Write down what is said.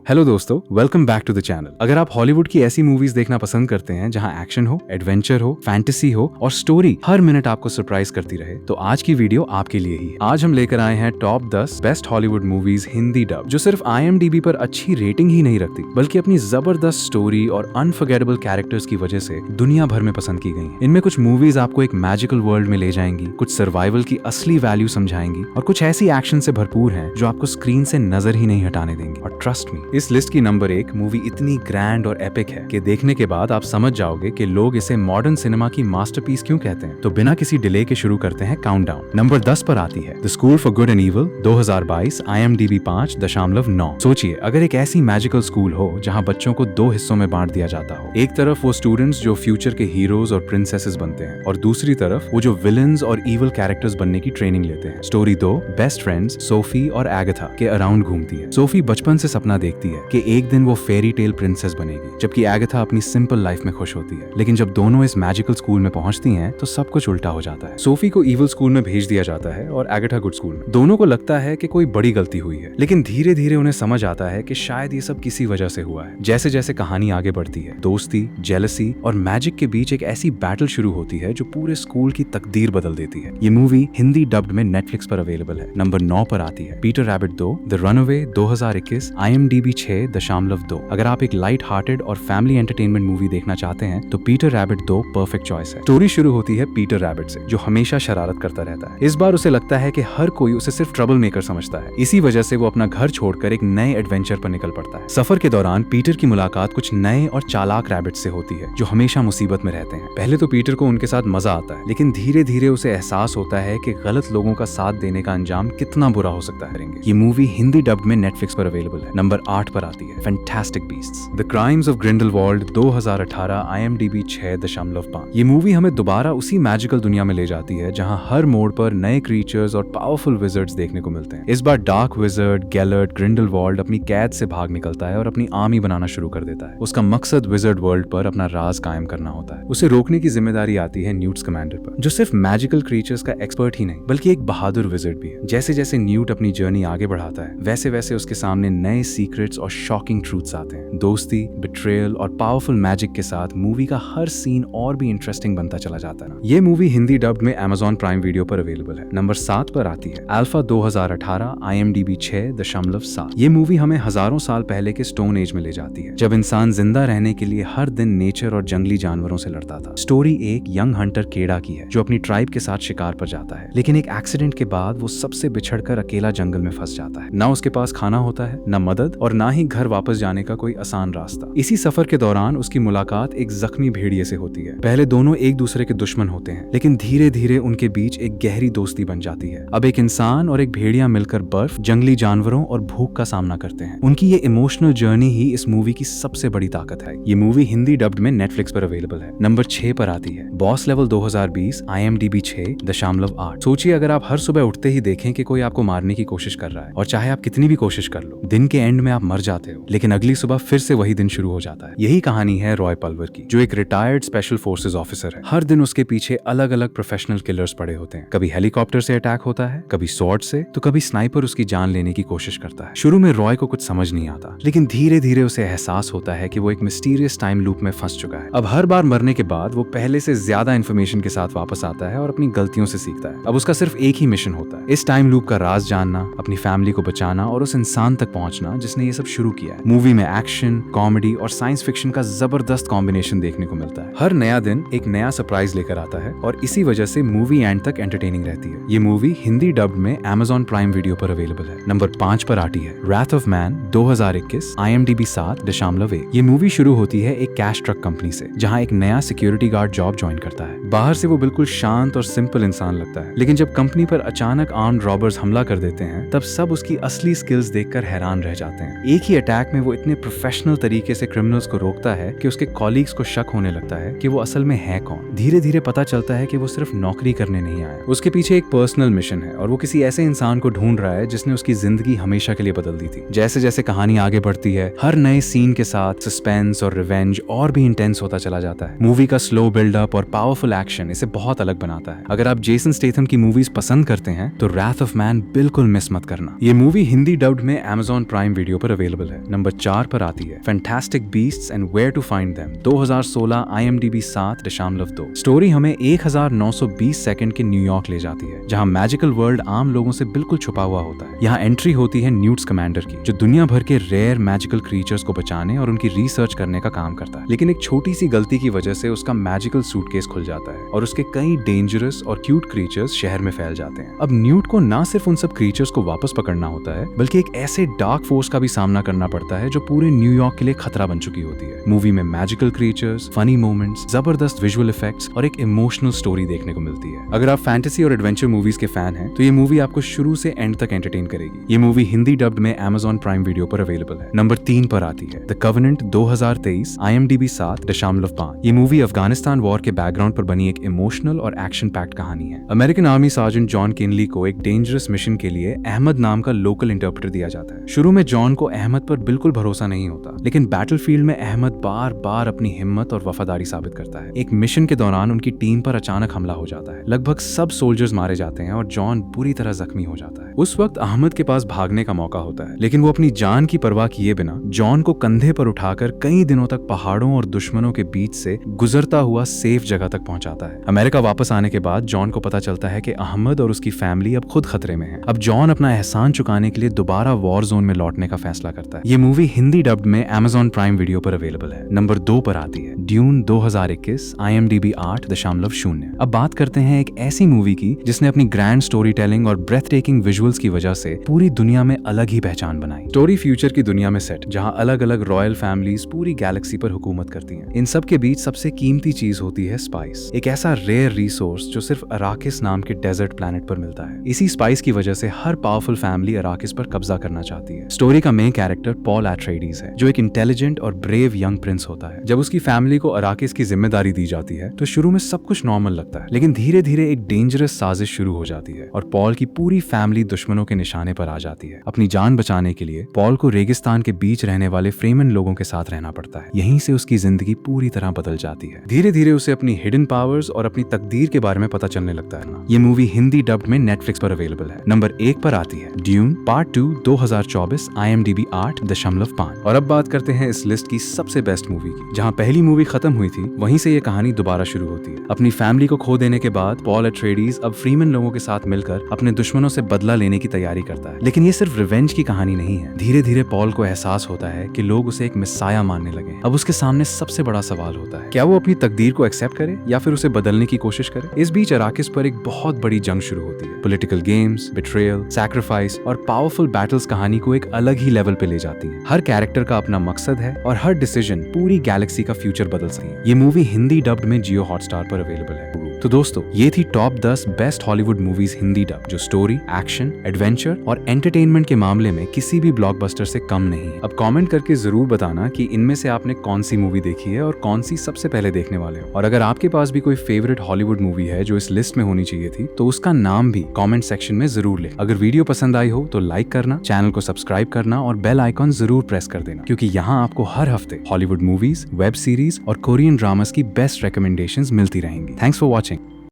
Hello दोस्तों, welcome back to the channel. अगर आप हॉलीवुड की ऐसी मूवीज देखना पसंद करते हैं जहां एक्शन हो, एडवेंचर हो, फैंटेसी हो और स्टोरी हर मिनट आपको सरप्राइज करती रहे, तो आज की वीडियो आपके लिए ही है। आज हम लेकर आए हैं top 10 best Hollywood movies Hindi dub, जो सिर्फ IMDb पर अच्छी रेटिंग ही नहीं रखती बल्कि अपनी जबरदस्त स्टोरी और अनफॉरगेटेबल कैरेक्टर्स की वजह से दुनिया भर में पसंद की गई हैं। इनमें कुछ मूवीज आपको एक मैजिकल वर्ल्ड में ले जाएंगी, कुछ सर्वाइवल की असली वैल्यू समझाएंगी और कुछ ऐसी एक्शन से भरपूर हैं जो आपको स्क्रीन से नजर ही नहीं हटाने देंगी। और ट्रस्ट मी, इस लिस्ट की नंबर 1 मूवी इतनी ग्रैंड और एपिक है कि देखने के बाद आप समझ जाओगे कि लोग इसे मॉडर्न सिनेमा की मास्टरपीस क्यों कहते हैं। तो बिना किसी डिले के शुरू करते हैं काउंटडाउन। नंबर 10 पर आती है the school for good and evil, 2022, IMDb 5.9। सोचिए, अगर एक ऐसी मैजिकल स्कूल हो जहां बच्चों को 2 हिस्सों में बांट दिया जाता हो, एक तरफ वो स्टूडेंट्स जो फ्यूचर के हीरोज और प्रिंसेसेस बनते हैं और दूसरी तरफ वो जो विलन्स और इविल कैरेक्टर्स बनने की ट्रेनिंग लेते हैं। स्टोरी 2 बेस्ट फ्रेंड्स सोफी और एगाथा के अराउंड घूमती है। सोफी बचपन से सपना देखती है कि एक दिन वो फेरी टेल प्रिंसेस बनेगी, जबकि एगाथा अपनी सिंपल लाइफ में खुश होती है। लेकिन जब दोनों इस मैजिकल स्कूल में पहुंचती हैं तो सब कुछ उल्टा हो जाता है। सोफी को इविल स्कूल में भेज दिया जाता है और एगाथा गुड स्कूल में। दोनों को लगता है कि कोई बड़ी गलती हुई है, लेकिन धीरे धीरे उन्हें समझ आता है कि शायद ये सब किसी वजह से हुआ है। जैसे जैसे कहानी आगे बढ़ती है, दोस्ती, जेलसी और मैजिक के बीच एक ऐसी बैटल शुरू होती है जो पूरे स्कूल की तकदीर बदल देती है। ये मूवी हिंदी डब्ड में नेटफ्लिक्स पर अवेलेबल है। नंबर 9 पर आती है Peter rabbit 2 the runaway, 2021, IMDb 6.2। अगर आप एक लाइट हार्टेड और फैमिली एंटरटेनमेंट मूवी देखना चाहते हैं तो पीटर रैबिट 2 परफेक्ट चॉइस है। स्टोरी शुरू होती है पीटर रैबिट से, जो हमेशा शरारत करता रहता है। इस बार उसे लगता है कि हर कोई उसे सिर्फ ट्रबल मेकर समझता है। इसी वजह से वो अपना घर छोड़कर एक नए एडवेंचर पर निकल पड़ता है। सफर के दौरान पीटर की मुलाकात कुछ नए और चालाक रैबिट से होती है जो हमेशा मुसीबत में रहते हैं। पहले तो पीटर को उनके साथ मजा आता है, लेकिन धीरे धीरे उसे एहसास होता है कि गलत लोगों का साथ देने का अंजाम कितना बुरा हो सकता है। ये मूवी हिंदी डब्ड में नेटफ्लिक्स पर अवेलेबल है। नंबर 8 पर आती है Fantastic beasts the crimes of Grindelwald, 2018, IMDb 6.5। ये मूवी हमें दोबारा उसी मैजिकल दुनिया में ले जाती है जहां हर मोड़ पर नए क्रीचर्स और पावरफुल विजर्ड्स देखने को मिलते हैं। इस बार डार्क विजर्ड गैलर्ट ग्रिंडलवाल्ड अपनी कैद से भाग निकलता है और अपनी आर्मी बनाना शुरू कर देता है। उसका मकसद विजर्ड वर्ल्ड पर अपना राज कायम करना होता है। उसे रोकने की जिम्मेदारी आती है न्यूट स्कैमेंडर पर, जो सिर्फ मैजिकल क्रीचर्स का एक्सपर्ट ही नहीं बल्कि एक बहादुर विजर्ड भी है। जैसे जैसे न्यूट अपनी जर्नी आगे बढ़ाता है, वैसे वैसे उसके सामने नए सीक्रेट्स और शॉकिंग ट्रूथ्स आते हैं। दोस्ती, बिट्रेयल और पावरफुल मैजिक के साथ मूवी का हर सीन और भी इंटरेस्टिंग बनता चला जाता है। ये मूवी हिंदी डब्ड में Amazon प्राइम वीडियो पर अवेलेबल है। नंबर 7 पर आती है अल्फा, 2018, IMDb 6.7। ये मूवी हमें हजारों साल पहले के स्टोन एज में ले जाती है, जब इंसान जिंदा रहने के लिए हर दिन नेचर और जंगली जानवरों से लड़ता था। स्टोरी एक यंग हंटर केड़ा की है जो अपनी ट्राइब के साथ शिकार पर जाता है, लेकिन एक एक्सीडेंट के बाद वो सबसे बिछड़कर अकेला जंगल में फंस जाता है। ना उसके पास खाना होता है, ना मदद और ना ही घर वापस जाने का कोई आसान रास्ता। इसी सफर के दौरान उसकी मुलाकात एक जख्मी भेड़िए से होती है। पहले दोनों एक दूसरे के दुश्मन होते हैं, लेकिन धीरे धीरे उनके बीच एक गहरी दोस्ती बन जाती है। अब एक इंसान और एक भेड़िया मिलकर बर्फ, जंगली जानवरों और भूख का सामना करते हैं। उनकी ये इमोशनल जर्नी ही इस मूवी की सबसे बड़ी ताकत है। ये मूवी हिंदी डब्ड में नेटफ्लिक्स पर अवेलेबल है। नंबर 6 पर आती है बॉस लेवल, 2020, IMDb 6.8। सोचिए, अगर आप हर सुबह उठते ही देखें कि कोई आपको मारने की कोशिश कर रहा है और चाहे आप कितनी भी कोशिश कर लो, दिन के एंड में आप मर जाते हो, लेकिन अगली सुबह फिर से वही दिन शुरू हो जाता है। यही कहानी है रॉय पल्वर की, जो एक रिटायर्ड स्पेशल फोर्सेस ऑफिसर है। हर दिन उसके पीछे अलग अलग प्रोफेशनल किलर्स पड़े होते हैं। कभी हेलीकॉप्टर से अटैक होता है, कभी स्वॉर्ड से, तो कभी स्नाइपर उसकी जान लेने की कोशिश करता है। शुरू में रॉय को कुछ समझ नहीं आता, लेकिन धीरे धीरे उसे एहसास होता है कि वो एक मिस्टीरियस टाइम लूप में फंस चुका है। अब हर बार मरने के बाद वो पहले से ज्यादा इंफॉर्मेशन के साथ वापस आता है और अपनी गलतियों से सीखता है। अब उसका सिर्फ एक ही मिशन होता है, इस टाइम लूप का राज जानना, अपनी फैमिली को बचाना और उस इंसान तक पहुंचना जिसने ये सब शुरू किया है। मूवी में एक्शन, कॉमेडी और साइंस फिक्शन का जबरदस्त कॉम्बिनेशन देखने को मिलता है। हर नया दिन एक नया सरप्राइज लेकर आता है और इसी वजह से मूवी एंड तक एंटरटेनिंग रहती है। ये मूवी हिंदी डब्ड में Amazon प्राइम वीडियो पर अवेलेबल है। नंबर 5 पर आती है रैथ ऑफ मैन, 2021, IMDb 7.1। ये मूवी शुरू होती है एक कैश ट्रक कंपनी से, जहां एक नया सिक्योरिटी गार्ड जॉब ज्वाइन करता है। बाहर से वो बिल्कुल शांत और सिंपल इंसान लगता है, लेकिन जब कंपनी पर अचानक आर्म्ड रॉबर्स हमला कर देते हैं, तब सब उसकी असली स्किल्स देखकर हैरान रह जाते हैं। एक ही अटैक में वो इतने प्रोफेशनल तरीके से क्रिमिनल्स को रोकता है कि उसके कॉलीग्स को शक होने लगता है कि वो असल में है कौन। धीरे धीरे पता चलता है कि वो सिर्फ नौकरी करने नहीं आया, उसके पीछे एक पर्सनल मिशन है और वो किसी ऐसे इंसान को ढूंढ रहा है जिसने उसकी जिंदगी हमेशा के लिए बदल दी थी। जैसे जैसे कहानी आगे बढ़ती है, हर नए सीन के साथ सस्पेंस और रिवेंज और भी इंटेंस होता चला जाता है। मूवी का स्लो बिल्डअप और पावरफुल एक्शन इसे बहुत अलग बनाता है। अगर आप जेसन स्टेथम की मूवीज पसंद करते हैं तो रैथ ऑफ मैन बिल्कुल मिस मत करना। ये मूवी हिंदी डब्ड में Amazon प्राइम वीडियो पर अवेलेबल है। नंबर 4 पर आती है Fantastic Beasts and Where to Find Them. 2016 IMDb 7.2। Story हमें 1920 सेकंड के न्यूयॉर्क ले जाती है, जहां मैजिकल वर्ल्ड आम लोगों से बिल्कुल छुपा हुआ होता है। यहाँ एंट्री होती है न्यूट कमांडर की, जो दुनिया भर के रेयर मैजिकल क्रीचर्स को बचाने और उनकी रिसर्च करने का काम करता है। लेकिन एक छोटी सी गलती की वजह से उसका मैजिकल सूटकेस खुल जाता है और उसके कई डेंजरस और क्यूट क्रीचर्स शहर में फैल जाते हैं। अब न्यूट को ना सिर्फ उन सब क्रीचर्स को वापस पकड़ना होता है, बल्कि एक ऐसे डार्क फोर्स का भी सामना करना पड़ता है जो पूरे न्यूयॉर्क के लिए खतरा बन चुकी होती है। मूवी में मैजिकल क्रीचर्स, फनी मोमेंट्स, जबरदस्त विजुअल इफेक्ट्स और एक इमोशनल स्टोरी देखने को मिलती है। अगर आप फैंटेसी और एडवेंचर मूवीज के फैन हैं, तो ये मूवी आपको शुरू से एंड तक एंटरटेन करेगी। ये मूवी हिंदी डब्ड में Amazon प्राइम वीडियो पर अवेलेबल है। नंबर 3 पर आती है द कवेनेंट 2023 IMDb 7.5। ये मूवी अफगानिस्तान वॉर के बैकग्राउंड पर बनी एक इमोशनल और एक्शन पैक्ड कहानी है। American army sergeant John Kinley को एक डेंजरस मिशन के लिए अहमद नाम का लोकल इंटरप्रेटर दिया जाता है। शुरू में जॉन को अहमद पर बिल्कुल भरोसा नहीं होता, लेकिन बैटलफील्ड में अहमद बार बार अपनी हिम्मत और वफादारी साबित करता है। एक मिशन के दौरान उनकी टीम पर अचानक हमला हो जाता है। लगभग सब सोल्जर्स मारे जाते हैं और जॉन बुरी तरह जख्मी हो जाता है। उस वक्त अहमद के पास भागने का मौका होता है, लेकिन वो अपनी जान की परवाह किए बिना जॉन को कंधे पर उठाकर कई दिनों तक पहाड़ों और दुश्मनों के बीच से गुजरता हुआ सेफ जगह तक पहुंचाता है। अमेरिका वापस आने के बाद जॉन को पता चलता है कि अहमद और उसकी फैमिली अब खुद खतरे में है। अब जॉन अपना एहसान चुकाने के लिए दोबारा वॉर जोन में लौटने का फैसला करता है। ये मूवी हिंदी डब्ड में Amazon प्राइम वीडियो पर अवेलेबल है। नंबर 2 पर आती है ड्यून 2021 IMDb 8.0। अब बात करते हैं एक ऐसी मूवी की जिसने अपनी ग्रैंड स्टोरी टेलिंग और ब्रेथ टेकिंग विजुअल्स की वजह से पूरी दुनिया में अलग ही पहचान बनाई। स्टोरी फ्यूचर की दुनिया में सेट, जहां अलग अलग रॉयल फैमिलीज पूरी गैलेक्सी पर हुकूमत करती हैं। इन सब के बीच सबसे कीमती चीज होती है स्पाइस, एक ऐसा रेयर रिसोर्स जो सिर्फ अराकिस नाम के डेजर्ट प्लैनेट पर मिलता है। इसी स्पाइस की वजह से हर पावरफुल फैमिली अराकिस पर कब्जा करना चाहती है। स्टोरी का मेन कैरेक्टर पॉल एट्रेइडीज है, जो एक इंटेलिजेंट और ब्रेव यंग प्रिंस होता है। जब उसकी फैमिली को अराकिस की जिम्मेदारी दी जाती है, तो शुरू में सब कुछ नॉर्मल लगता है, लेकिन धीरे धीरे एक डेंजरस साजिश शुरू हो जाती है और पॉल की पूरी फैमिली दुश्मनों के निशाने पर आ जाती है। अपनी जान बचाने के लिए पॉल को रेगिस्तान के बीच रहने वाले फ्रेमन लोगों के साथ रहना पड़ता है। यहीं से उसकी जिंदगी पूरी तरह बदल जाती है। धीरे धीरे उसे अपनी हिडन पावर्स और अपनी तकदीर के बारे में पता चलने लगता है। ये मूवी हिंदी डब्ड में नेटफ्लिक्स पर अवेलेबल है। नंबर 1 पर आती है ड्यून पार्ट 2 2024 IMDb 8.5। और अब बात करते हैं इस लिस्ट की सबसे बेस्ट मूवी की। जहां पहली मूवी खत्म हुई थी, वहीं से ये कहानी दोबारा शुरू होती है। अपनी फैमिली को खो देने के बाद पॉल एट्रेइडीज अब फ्रीमन लोगों के साथ मिलकर अपने दुश्मनों से बदला लेने की तैयारी करता है। लेकिन ये सिर्फ रिवेंज की कहानी नहीं है। धीरे धीरे पॉल को एहसास होता है कि लोग उसे एक मिसाया मानने लगे। अब उसके सामने सबसे बड़ा सवाल होता है, क्या वो अपनी तकदीर को एक्सेप्ट करे या फिर उसे बदलने की कोशिश करे। इस बीच अराकिस पर एक बहुत बड़ी जंग शुरू होती है। पॉलिटिकल गेम्स, बिट्रेयल, सैक्रिफाइस और पावरफुल बैटल्स कहानी को एक अलग ही लेवल पे ले जाती है। हर कैरेक्टर का अपना मकसद है और हर डिसीजन पूरी गैलेक्सी का फ्यूचर बदल सकती है। ये मूवी हिंदी डब्ड में जियो हॉटस्टार पर अवेलेबल है। तो दोस्तों, ये थी top 10 best Hollywood movies Hindi dub, जो स्टोरी, एक्शन, एडवेंचर और एंटरटेनमेंट के मामले में किसी भी ब्लॉकबस्टर से कम नहीं है। अब कमेंट करके जरूर बताना कि इनमें से आपने कौन सी मूवी देखी है और कौन सी सबसे पहले देखने वाले हो। और अगर आपके पास भी कोई फेवरेट हॉलीवुड मूवी है जो इस लिस्ट में होनी चाहिए थी, तो उसका नाम भी कमेंट सेक्शन में जरूर लिख। अगर वीडियो पसंद आई हो तो लाइक करना, चैनल को सब्सक्राइब करना और बेल आइकॉन जरूर प्रेस कर देना, क्योंकि यहाँ आपको हर हफ्ते हॉलीवुड मूवीज, वेब सीरीज और कोरियन ड्रामास की बेस्ट रिकमेंडेशंस मिलती रहेंगी। Thanks for watching.